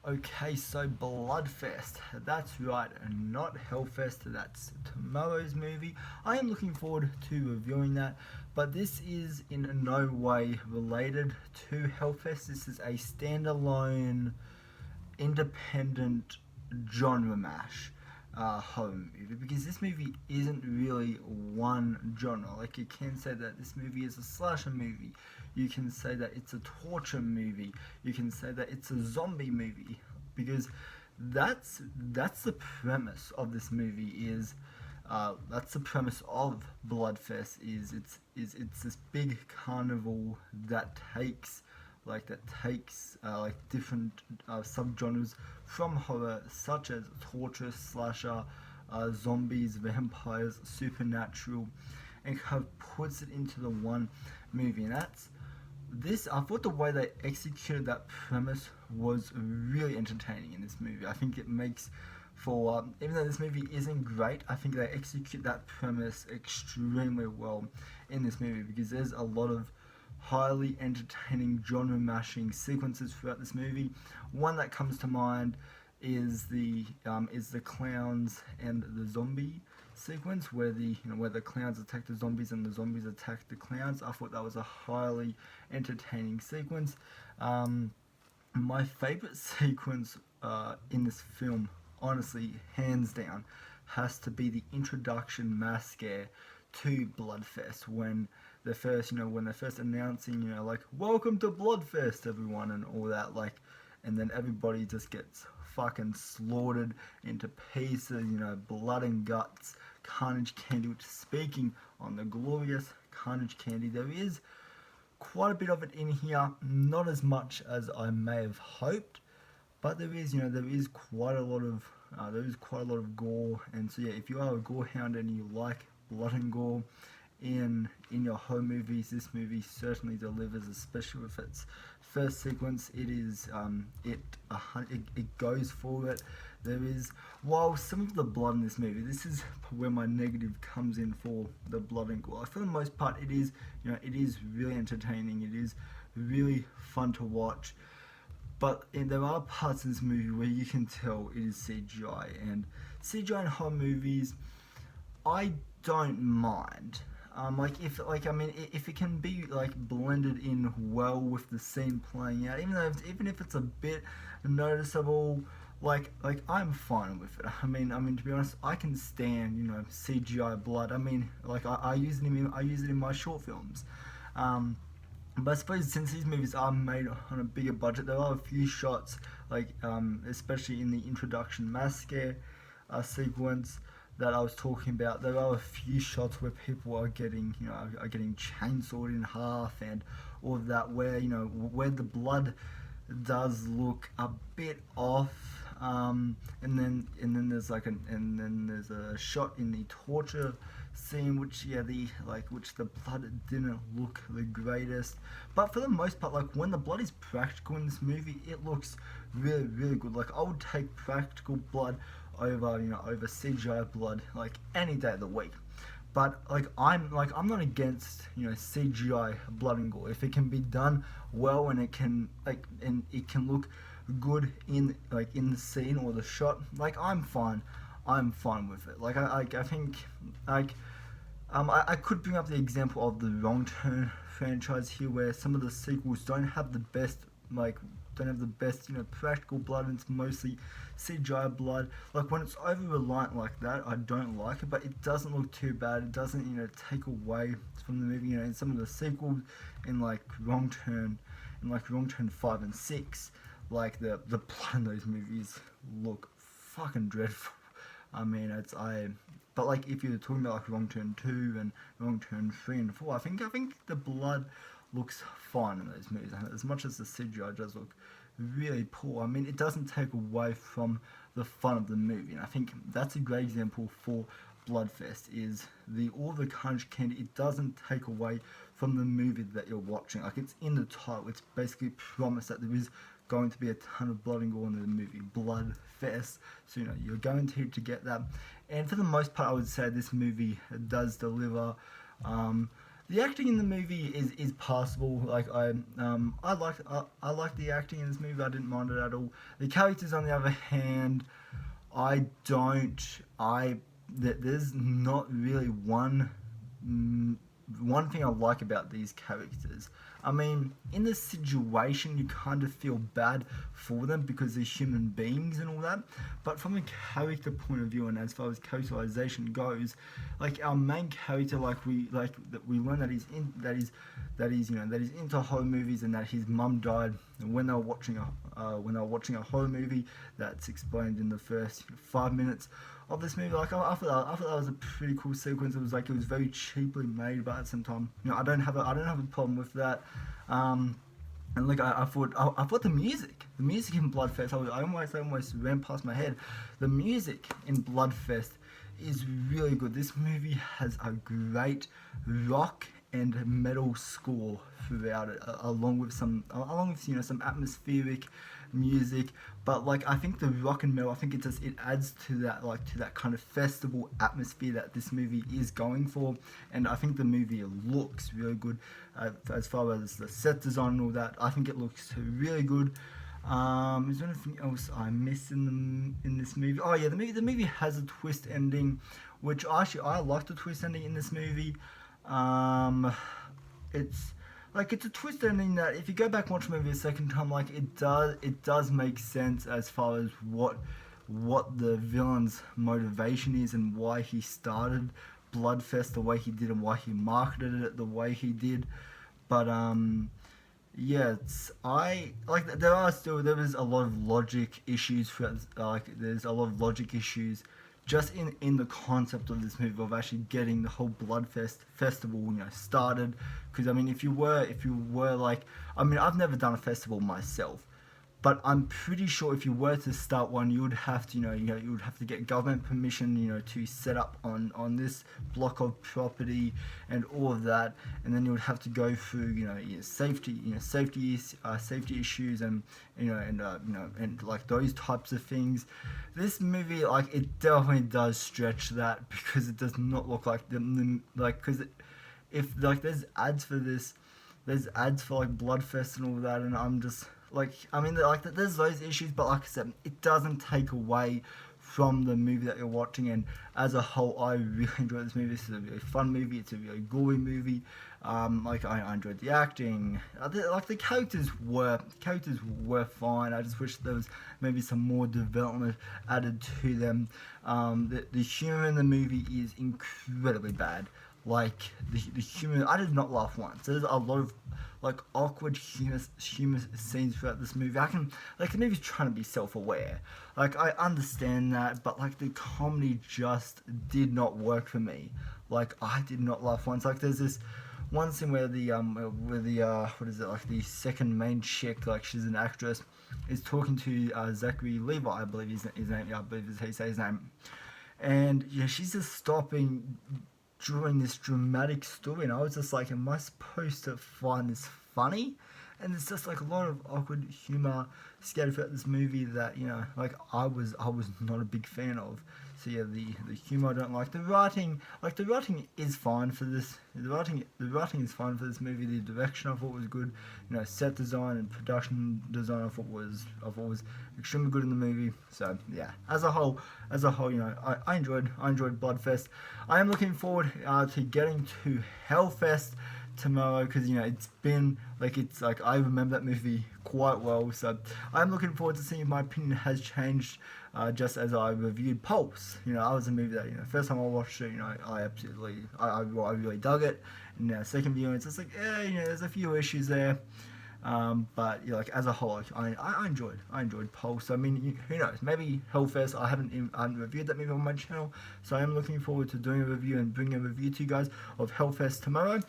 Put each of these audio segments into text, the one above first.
Okay, so Bloodfest. That's right, not Hellfest. That's tomorrow's movie. I am looking forward to reviewing that, but this is in no way related to Hellfest. This is a standalone, independent genre mash horror movie because this movie isn't really one genre. Like, you can say that this movie is a slasher movie, you can say that it's a torture movie, you can say that it's a zombie movie, because that's the premise of this movie. Is That's the premise of Bloodfest. It's this big carnival that takes like different subgenres from horror, such as torture, slasher, zombies, vampires, supernatural, and kind of puts it into the one movie. And that's this. I thought the way they executed that premise was really entertaining in this movie. I think it makes for even though this movie isn't great, I think they execute that premise extremely well in this movie, because there's a lot of highly entertaining genre mashing sequences throughout this movie. One that comes to mind is the clowns and the zombie sequence, where the clowns attack the zombies and the zombies attack the clowns. I thought that was a highly entertaining sequence. Um, my favorite sequence in this film, honestly, hands down, has to be the introduction mass scare to Bloodfest, when when they're first announcing, like, welcome to Bloodfest, everyone, and all that, like, and then everybody just gets fucking slaughtered into pieces, blood and guts, carnage candy. Which, speaking on the glorious carnage candy, there is quite a bit of it in here. Not as much as I may have hoped, but there is quite a lot of gore. And so, yeah, if you are a gore hound and you like blood and gore in your home movies, this movie certainly delivers, especially with its first sequence. It goes for it. There is, while some of the blood in this movie, this is where my negative comes in for the blood and gore. For the most part, it is really entertaining. It is really fun to watch. But there are parts in this movie where you can tell it is CGI, and CGI in horror movies, I don't mind. If it can be like blended in well with the scene playing out, even if it's a bit noticeable, I'm fine with it. To be honest, I can stand CGI blood. I use it in my short films. But I suppose since these movies are made on a bigger budget, there are a few shots, especially in the introduction mass scare sequence that I was talking about. There are a few shots where people are getting chainsawed in half, and all of that, where the blood does look a bit off. And then there's a shot in the torture scene, which the blood didn't look the greatest. But for the most part, like, when the blood is practical in this movie, it looks really, really good. Like, I would take practical blood over CGI blood, like, any day of the week. But I'm not against CGI blood and gore if it can be done well, and it can look good in the scene or the shot. I'm fine with it. I think, I could bring up the example of the Wrong Turn franchise here, where some of the sequels don't have the best practical blood, and it's mostly CGI blood. Like, when it's over reliant like that, I don't like it, but it doesn't look too bad. It doesn't take away from the movie. In some of the sequels, in Wrong Turn 5 and 6, the blood in those movies look fucking dreadful. But if you're talking about Wrong Turn 2 and Wrong Turn 3 and 4, I think the blood looks fine in those movies. As much as the CGI does look really poor, it doesn't take away from the fun of the movie. And I think that's a great example for Bloodfest. Is the all the carnage candy, it doesn't take away from the movie that you're watching. Like, it's in the title. It's basically promised that there is going to be a ton of blood and gore in the movie Bloodfest. So you're guaranteed to get that. And for the most part, I would say this movie does deliver. the acting in the movie is passable. Like I like the acting in this movie. I didn't mind it at all. The characters, on the other hand, I don't. There's not really one thing I like about these characters. I mean, in this situation, you kind of feel bad for them because they're human beings and all that. But from a character point of view, and as far as characterization goes, like our main character, we learn that he's into horror movies, and that his mum died when they were watching a horror movie. That's explained in the first 5 minutes of this movie. Like I thought that was a pretty cool sequence. It was very cheaply made, but at some time, I don't have a problem with that. And like I thought the music in Bloodfest, I almost ran past my head. The music in Bloodfest is really good. This movie has a great rock and metal score throughout it, along with some atmospheric music. But like I think the rock and metal, I think it adds to that kind of festival atmosphere that this movie is going for. And I think the movie looks really good as far as the set design and all that. I think it looks really good. Is there anything else I missed in this movie? Oh yeah, the movie has a twist ending, which I like the twist ending in this movie. It's a twist ending that if you go back and watch the movie a second time, like it does make sense as far as what the villain's motivation is and why he started Bloodfest the way he did and why he marketed it the way he did. But yeah, there is a lot of logic issues there's a lot of logic issues just in the concept of this movie, of actually getting the whole Bloodfest festival started. Because I mean, if you were like, I mean, I've never done a festival myself, but I'm pretty sure if you were to start one, you would have to you would have to get government permission to set up on this block of property and all of that, and then you would have to go through safety issues and like those types of things. This movie, like, it definitely does stretch that, because it does not look like because if like there's ads for this, there's ads for like Bloodfest and all that, and I'm just like, I mean, like, there's those issues, but like I said, it doesn't take away from the movie that you're watching. And as a whole, I really enjoyed this movie. This is a really fun movie. It's a really gory movie. Like I enjoyed the acting. The characters were fine. I just wish there was maybe some more development added to them. The humor in the movie is incredibly bad. Like the humor, I did not laugh once. There's a lot of like awkward humor scenes throughout this movie. The movie's trying to be self-aware. Like, I understand that, but like the comedy just did not work for me. Like, I did not laugh once. Like, there's this one scene where the the second main chick, like, she's an actress, is talking to Zachary Levi, I believe his name. Yeah, I believe is how you say his name. And yeah, she's just stopping during this dramatic story, and I was just like, am I supposed to find this funny? And it's just like a lot of awkward humor scattered throughout this movie that like I was not a big fan of. So yeah, the humor I don't like. The writing is fine for this. The writing is fine for this movie. The direction I thought was good. Set design and production design I thought was extremely good in the movie. So yeah, as a whole, I enjoyed Bloodfest. I am looking forward to getting to Hellfest tomorrow, because it's been like, I remember that movie quite well, so I'm looking forward to seeing if my opinion has changed just as I reviewed Pulse. I was a movie that first time I watched it, I really dug it, and second viewing it's just like, there's a few issues there. But like as a whole, I enjoyed Pulse. I mean, who knows? Maybe Hellfest. I haven't reviewed that movie on my channel, so I am looking forward to doing a review and bringing a review to you guys of Hellfest tomorrow.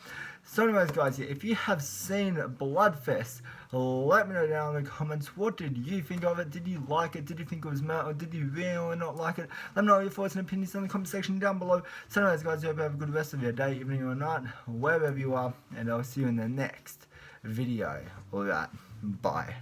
So anyways, guys, if you have seen Bloodfest, let me know down in the comments. What did you think of it? Did you like it? Did you think it was mad, or did you really not like it? Let me know your thoughts and opinions in the comment section down below. So anyways, guys, I hope you have a good rest of your day, evening, or night, wherever you are, and I'll see you in the next video. Alright, bye.